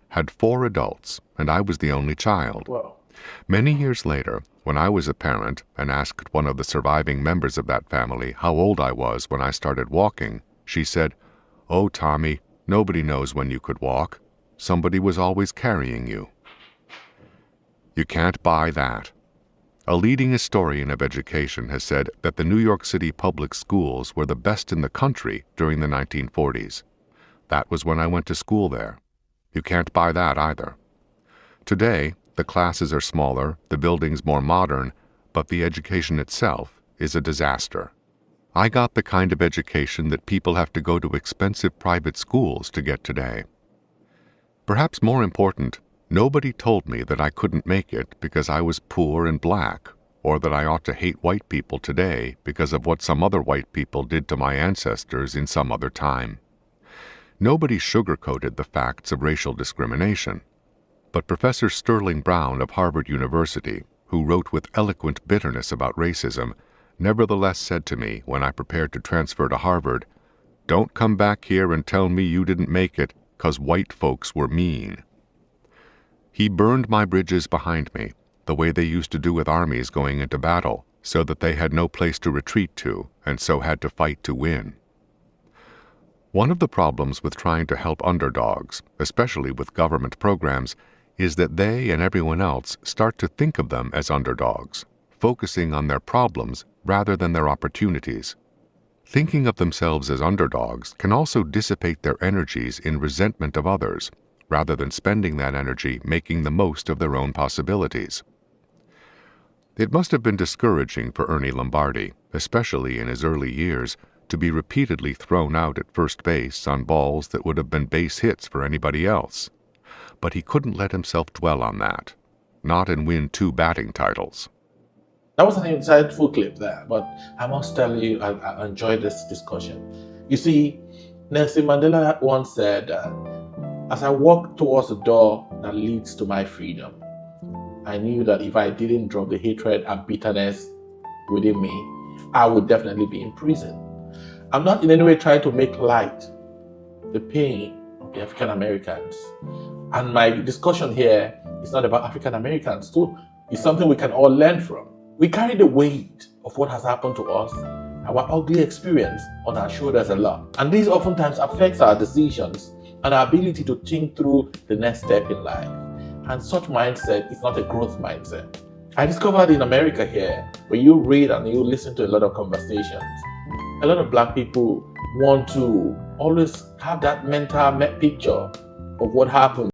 had 4 adults, and I was the only child. Wow. Many years later, when I was a parent and asked one of the surviving members of that family how old I was when I started walking, she said, "Oh, Tommy, nobody knows when you could walk. Somebody was always carrying you." You can't buy that. A leading historian of education has said that the New York City public schools were the best in the country during the 1940s. That was when I went to school there. You can't buy that either. Today, the classes are smaller, the buildings more modern, but the education itself is a disaster. I got the kind of education that people have to go to expensive private schools to get today. Perhaps more important, nobody told me that I couldn't make it because I was poor and black, or that I ought to hate white people today because of what some other white people did to my ancestors in some other time. Nobody sugarcoated the facts of racial discrimination. But Professor Sterling Brown of Harvard University, who wrote with eloquent bitterness about racism, nevertheless said to me when I prepared to transfer to Harvard, "Don't come back here and tell me you didn't make it 'cause white folks were mean." He burned my bridges behind me, the way they used to do with armies going into battle, so that they had no place to retreat to, and so had to fight to win. One of the problems with trying to help underdogs, especially with government programs, is that they and everyone else start to think of them as underdogs, focusing on their problems rather than their opportunities. Thinking of themselves as underdogs can also dissipate their energies in resentment of others, rather than spending that energy making the most of their own possibilities. It must have been discouraging for Ernie Lombardi, especially in his early years, to be repeatedly thrown out at first base on balls that would have been base hits for anybody else. But he couldn't let himself dwell on that, not and win 2 batting titles. That was an insightful clip there, but I must tell you, I enjoyed this discussion. You see, Nelson Mandela once said, as I walked towards the door that leads to my freedom, I knew that if I didn't drop the hatred and bitterness within me, I would definitely be in prison. I'm not in any way trying to make light the pain of the African Americans. And my discussion here is not about African Americans too. It's something we can all learn from. We carry the weight of what has happened to us, our ugly experience, on our shoulders a lot. And this oftentimes affects our decisions and our ability to think through the next step in life. And such mindset is not a growth mindset. I discovered in America here, when you read and you listen to a lot of conversations, a lot of black people want to always have that mental picture of what happened